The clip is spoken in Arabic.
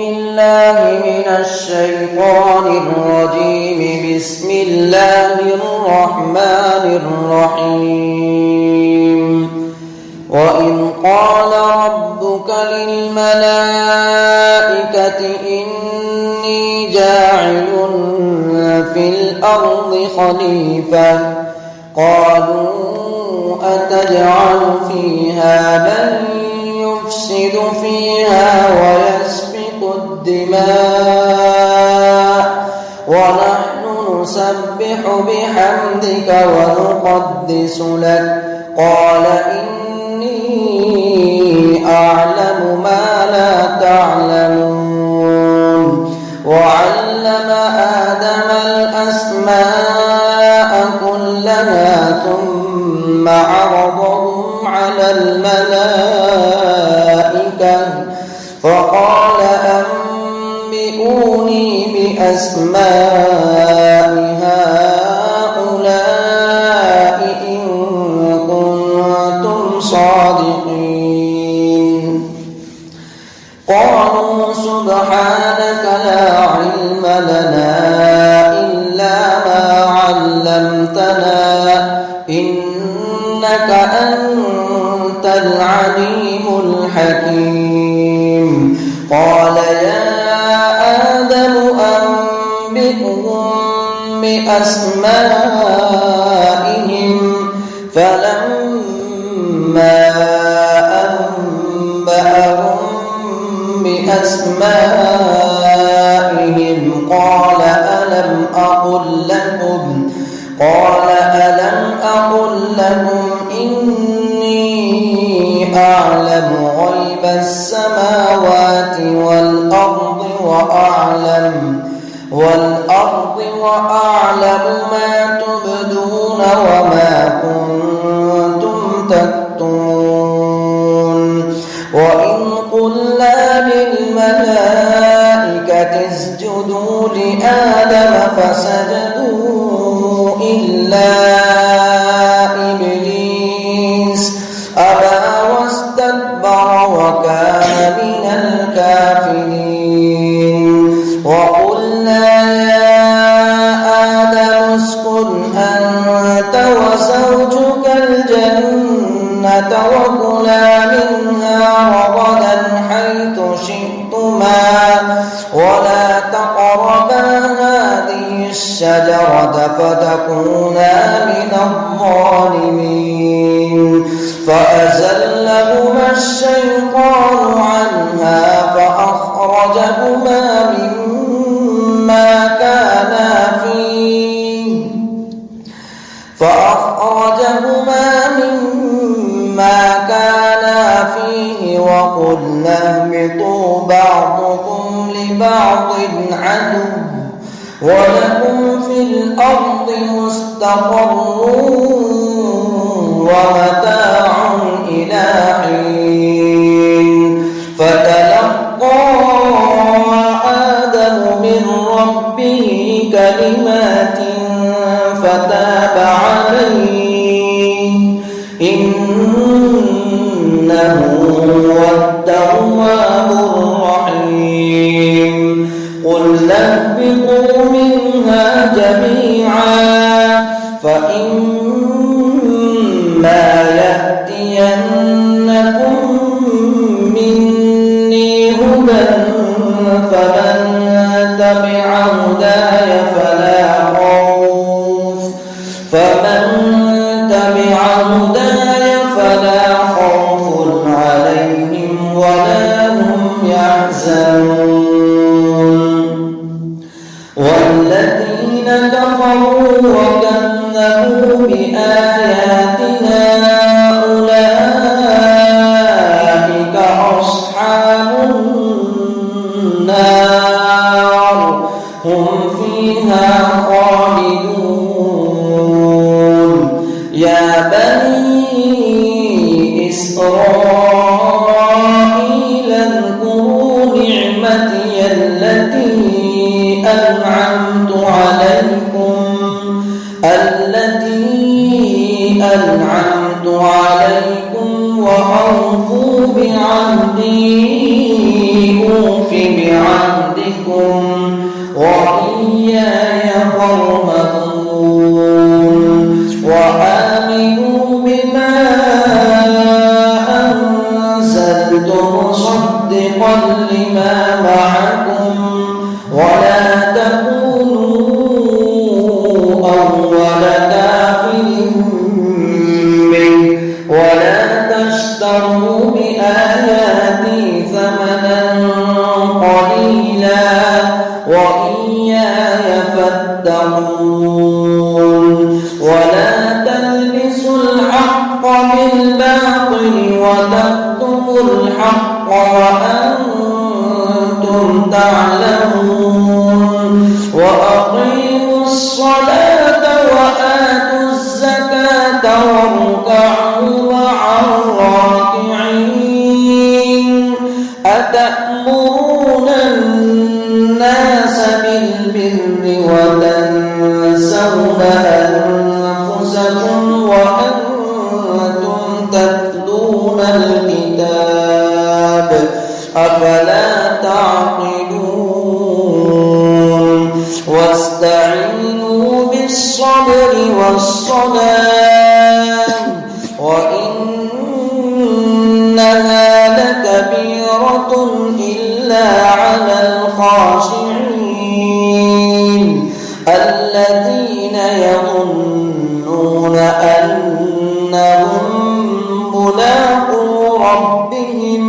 بالله من الشيطان الرجيم. بسم الله الرحمن الرحيم. وإذ قال ربك للملائكة إني جاعل في الأرض خليفة قالوا أتجعل فيها من يفسد فيها ويسفك الدماء ونحن نسبح بحمدك ونقدس لك قال إني أعلم ما لا تعلمون. وعلم آدم الأسماء كلها ثم عرضهم على الملائكة فقال أنبئوني بأسماء هؤلاء إن كنتم صادقين. قالوا سبحانك لا علم لنا إلا ما علمتنا إنك أنت العليم الحكيم. قال يا آدم أنبئهم بأسمائهم فلما أنبأهم بأسمائهم قال ألم أقل لكم إني أعلم غيب السماوات والأرض وأعلم ما تبدون وما كنتم تكتمون. وإن قلنا للملائكة اسجدوا لآدم فسجدوا إلا إبليس أبى واستكبر وكان من الكافرين. وقلنا يا آدم اسكن أنت وزوجك الجنة وكلا منها رغدا حيث شئتما ولا تقربا هذه الشجرة فتكونا من الظالمين. فأزلهما الشيطان عنها فأخرجهما مما كانا فيه وقلنا اهبطوا بعضكم لبعض عدو ولكم في الأرض مستقر ومتاع إلى حين. فتلقى آدم من ربه كلمات فتاب عليه إنه هو التواب الرحيم. قلنا اهبطوا منها جميعا فإما يأتينكم مني مصدقا لما معكم ولا تكونوا أول كافر به ولا تشتروا بآياتي ثمنا قليلا وإياي فاتقون ولا تلبسوا الحق بالباطل وتكتموا الحق وأنتم تعلمون وأقيموا الصلاة وآتوا الزكاة واركعوا مع الراكعين أتأمرون الناس بالبر وتنسون أنفسكم وأنتم تتلون الكتاب أفلا تعقلون واستعينوا بالصبر والصلاة وإنها لكبيرة إلا على الخاشعين الذين يظنون أنهم ملاقو ربهم